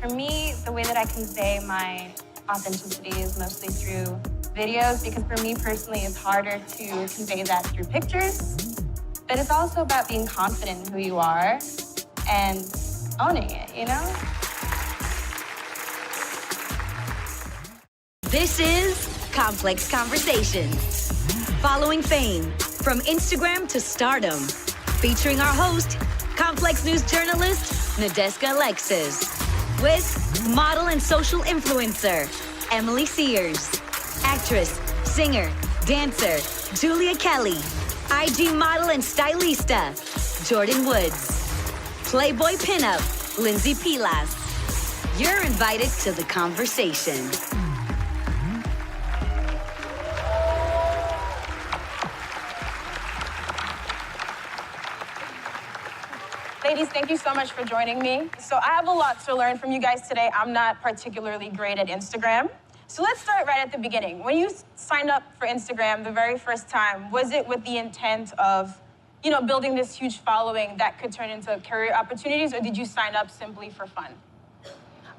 For me, the way that I convey my authenticity is mostly through videos, because for me personally, it's harder to convey that through pictures. But it's also about being confident in who you are and owning it, you know? This is Complex Conversations. Following fame from Instagram to stardom. Featuring our host, Complex News journalist, Nadeska Alexis. With model and social influencer, Emily Sears. Actress, singer, dancer, Julia Kelly. IG model and stylista, Jordan Woods. Playboy pinup, Lindsay Pilas. You're invited to the conversation. Ladies, thank you so much for joining me. So I have a lot to learn from you guys today. I'm not particularly great at Instagram. So let's start right at the beginning. When you signed up for Instagram the very first time, was it with the intent of, building this huge following that could turn into career opportunities, or did you sign up simply for fun?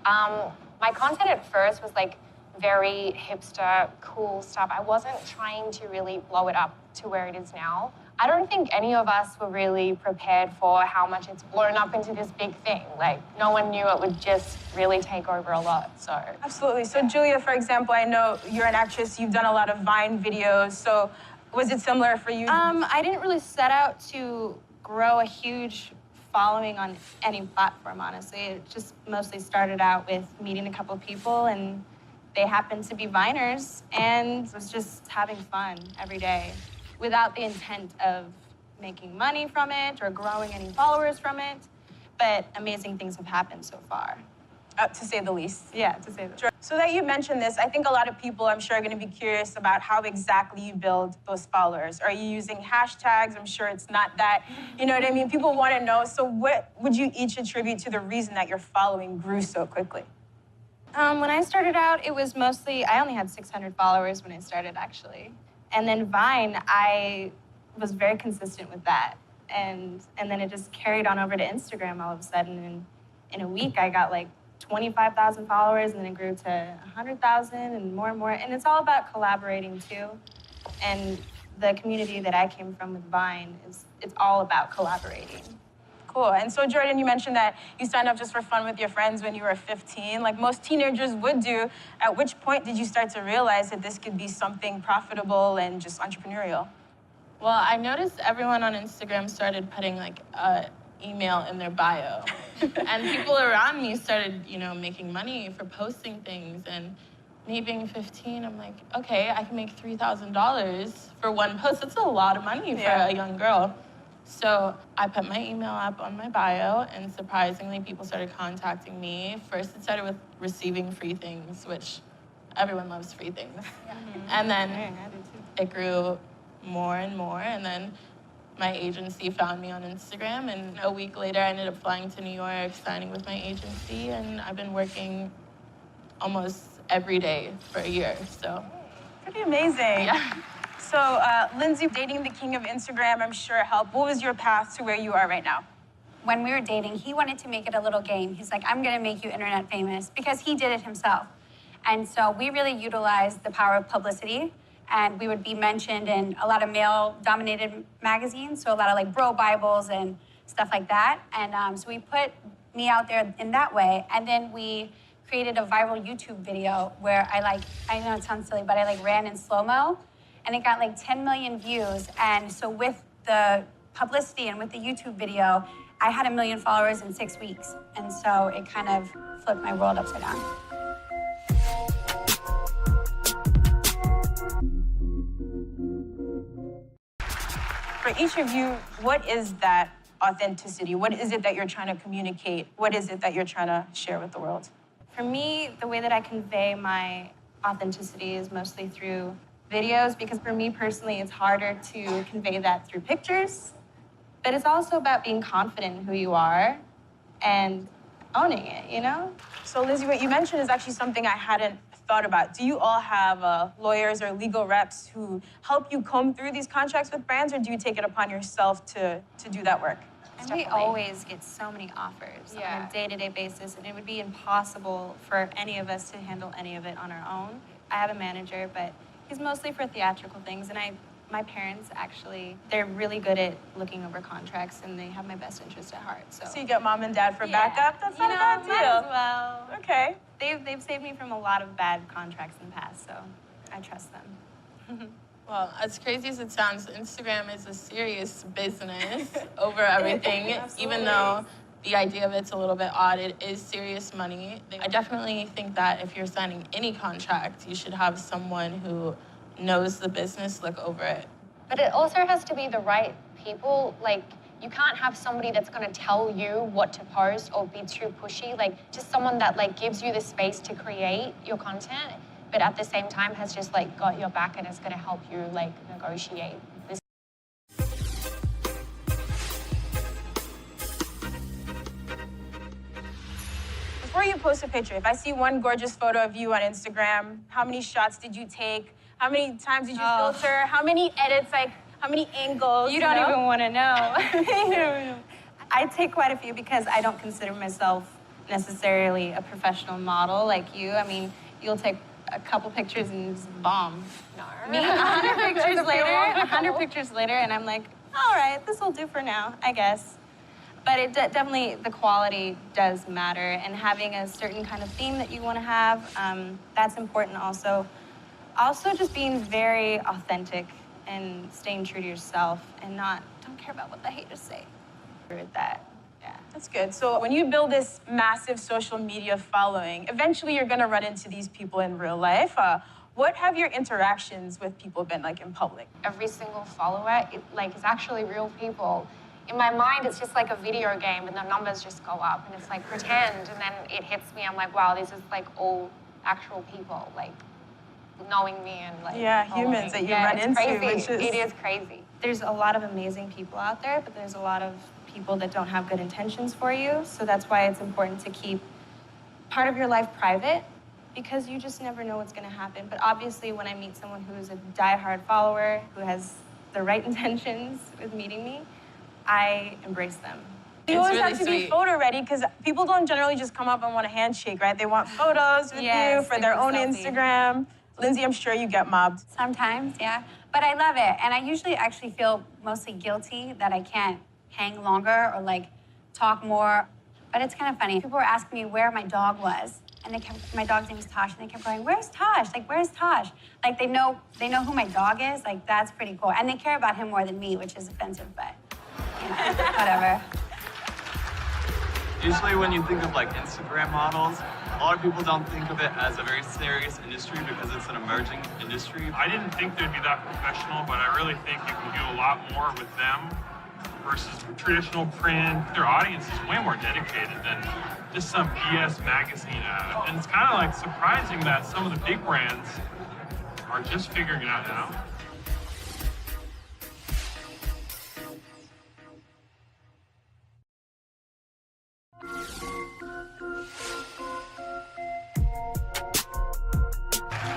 My content at first was like very hipster, cool stuff. I wasn't trying to really blow it up to where it is now. I don't think any of us were really prepared for how much it's blown up into this big thing. Like, no one knew it would just really take over a lot, so. Absolutely. So Julia, for example, I know you're an actress. You've done a lot of Vine videos. So was it similar for you? I didn't really set out to grow a huge following on any platform, honestly. It just mostly started out with meeting a couple of people, and they happened to be Viners, and was just having fun every day, without the intent of making money from it or growing any followers from it. But amazing things have happened so far. To say the least. Yeah, to say the least. So that you mentioned this, I think a lot of people, I'm sure, are going to be curious about how exactly you build those followers. Are you using hashtags? I'm sure it's not that. You know what I mean? People want to know. So what would you each attribute to the reason that your following grew so quickly? When I started out, it was mostly, I only had 600 followers when I started, actually. And then Vine, I was very consistent with that. And then it just carried on over to Instagram all of a sudden. And in a week, I got like 25,000 followers, and then it grew to 100,000 and more. And it's all about collaborating too. And the community that I came from with Vine, it's all about collaborating. Cool. And so, Jordan, you mentioned that you signed up just for fun with your friends when you were 15, like most teenagers would do. At which point did you start to realize that this could be something profitable and just entrepreneurial? Well, I noticed everyone on Instagram started putting like email in their bio. And people around me started, making money for posting things. And me being 15, I'm like, okay, I can make $3,000 for one post. That's a lot of money for a young girl. So I put my email up on my bio, and surprisingly, people started contacting me. First, it started with receiving free things, which everyone loves free things. And then it grew more and more, and then my agency found me on Instagram, and a week later, I ended up flying to New York, signing with my agency, and I've been working almost every day for a year, so. Pretty amazing. Yeah. So, Lindsay, dating the king of Instagram, I'm sure helped. What was your path to where you are right now? When we were dating, he wanted to make it a little game. He's like, I'm gonna make you internet famous, because he did it himself. And so we really utilized the power of publicity, and we would be mentioned in a lot of male-dominated magazines, so a lot of like bro Bibles and stuff like that. And so we put me out there in that way, and then we created a viral YouTube video where I know it sounds silly, but I ran in slow-mo, and it got like 10 million views. And so with the publicity and with the YouTube video, I had 1 million followers in 6 weeks. And so it kind of flipped my world upside down. For each of you, what is that authenticity? What is it that you're trying to communicate? What is it that you're trying to share with the world? For me, the way that I convey my authenticity is mostly through videos, because for me personally, it's harder to convey that through pictures. But it's also about being confident in who you are and owning it, you know? So, Lizzie, what you mentioned is actually something I hadn't thought about. Do you all have lawyers or legal reps who help you comb through these contracts with brands, or do you take it upon yourself to do that work? And we always get so many offers on a day-to-day basis, and it would be impossible for any of us to handle any of it on our own. I have a manager, but he's mostly for theatrical things, and my parents actually, they're really good at looking over contracts, and they have my best interest at heart. So you got mom and dad for backup? That's not a bad deal. Might as well. Okay. They've saved me from a lot of bad contracts in the past, so I trust them. Well, as crazy as it sounds, Instagram is a serious business over everything, even though the idea of it's a little bit odd. It is serious money. I definitely think that if you're signing any contract, you should have someone who knows the business look over it. But it also has to be the right people. Like, you can't have somebody that's going to tell you what to post or be too pushy. Like, just someone that like gives you the space to create your content, but at the same time has just like got your back and is going to help you like negotiate this. Before you post a picture, if I see one gorgeous photo of you on Instagram, how many shots did you take? How many times did you filter? How many edits, like how many angles? You don't even want to know. I take quite a few because I don't consider myself necessarily a professional model like you. I mean, you'll take a couple pictures and just bomb. No. Me, 100 pictures later, and I'm like, all right, this will do for now, I guess. But it definitely, the quality does matter, and having a certain kind of theme that you want to have, that's important also. Also just being very authentic and staying true to yourself and don't care about what the haters say. With that, yeah. That's good. So when you build this massive social media following, eventually you're going to run into these people in real life. What have your interactions with people been like in public? Every single follower, is actually real people. In my mind, it's just like a video game, and the numbers just go up, and it's like pretend, and then it hits me. I'm like, wow, this is like all actual people, like knowing me and like humans that you run into. Crazy. It is crazy. There's a lot of amazing people out there, but there's a lot of people that don't have good intentions for you. So that's why it's important to keep part of your life private, because you just never know what's going to happen. But obviously, when I meet someone who's a diehard follower, who has the right intentions with meeting me, I embrace them. You always have to be photo ready, because people don't generally just come up and want a handshake, right? They want photos with you for their own Instagram. Lindsay, I'm sure you get mobbed. Sometimes, yeah. But I love it. And I usually actually feel mostly guilty that I can't hang longer or like talk more. But it's kind of funny. People were asking me where my dog was. And my dog's name is Tosh, and they kept going, where's Tosh? Like, where's Tosh? Like, they know who my dog is. Like, that's pretty cool. And they care about him more than me, which is offensive, but, you know, whatever. Usually when you think of like Instagram models, a lot of people don't think of it as a very serious industry because it's an emerging industry. I didn't think they'd be that professional, but I really think you can do a lot more with them versus traditional print. Their audience is way more dedicated than just some BS magazine ad. And it's kind of like surprising that some of the big brands are just figuring it out now.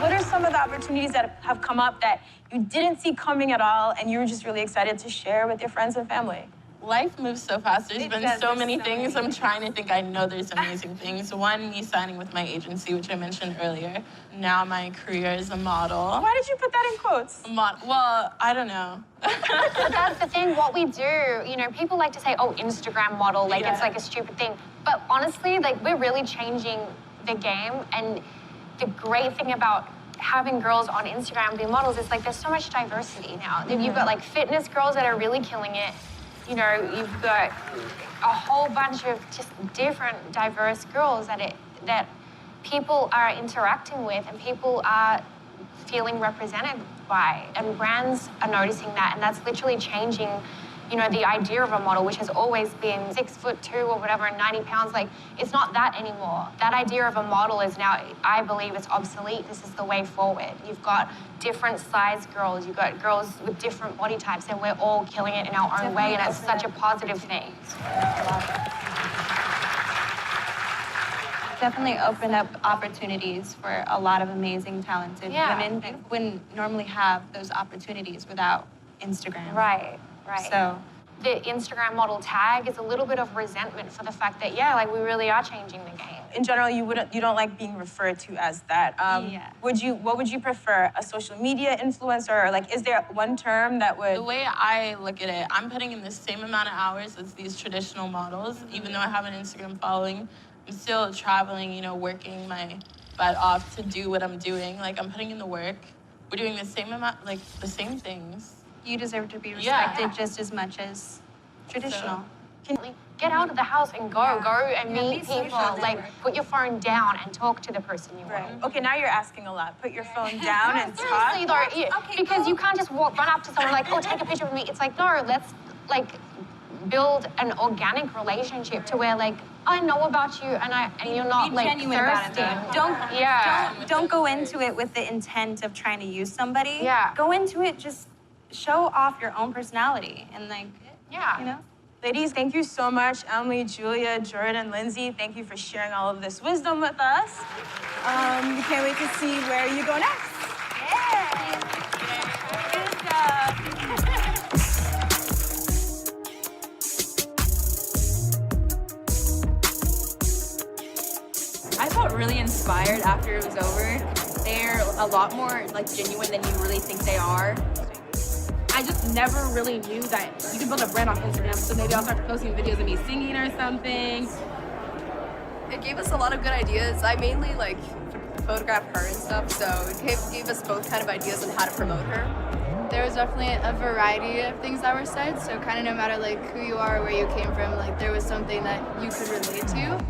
What are some of the opportunities that have come up that you didn't see coming at all and you were just really excited to share with your friends and family? Life moves so fast. There's been so many things. I'm trying to think. I know there's amazing things. One, me signing with my agency, which I mentioned earlier. Now my career as a model. Why did you put that in quotes? Well, I don't know. But that's the thing, what we do, you know, people like to say, oh, Instagram model, like it's like a stupid thing. But honestly, like we're really changing the game, and the great thing about having girls on Instagram be models is like there's so much diversity now. You've got like fitness girls that are really killing it. You know, you've got a whole bunch of just different diverse girls that people are interacting with and people are feeling represented by. And brands are noticing that, and that's literally changing, you know, the idea of a model, which has always been 6'2" or whatever, and 90 pounds. Like, it's not that anymore. That idea of a model is now, I believe, it's obsolete. This is the way forward. You've got different size girls. You've got girls with different body types, and we're all killing it in our own way, and it's such a positive thing. Definitely opened up opportunities for a lot of amazing, talented women that wouldn't normally have those opportunities without Instagram. Right. So the Instagram model tag is a little bit of resentment for the fact that, yeah, like we really are changing the game. In general, you don't like being referred to as that. Yeah. What would you prefer? A social media influencer, or like, is there one term that would? The way I look at it, I'm putting in the same amount of hours as these traditional models. Even though I have an Instagram following, I'm still traveling, you know, working my butt off to do what I'm doing. Like, I'm putting in the work. We're doing the same amount, like the same things. You deserve to be Yeah. respected just as much as traditional. Like, get out of the house and go and meet people. Like, put your phone down and talk to the person you want. Right. Okay, now you're asking a lot. Put your phone down and talk. Seriously though, because you can't just run up to someone like, oh, take a picture of me. It's like, no, let's like build an organic relationship to where like I know about you and you're not Be like genuine about it, thirsty. though. Don't go into it with the intent of trying to use somebody. Yeah. Go into it just show off your own personality and like Yeah. you know. Ladies, thank you so much. Emily, Julia, Jordan, Lindsay, thank you for sharing all of this wisdom with us. We can't wait to see where you go next. Good job. I felt really inspired after it was over. They're a lot more like genuine than you really think they are. I just never really knew that you can build a brand on Instagram, so maybe I'll start posting videos of me singing or something. It gave us a lot of good ideas. I mainly like photograph her and stuff, so it gave us both kind of ideas on how to promote her. There was definitely a variety of things that were said, so kind of no matter like who you are or where you came from, like there was something that you could relate to.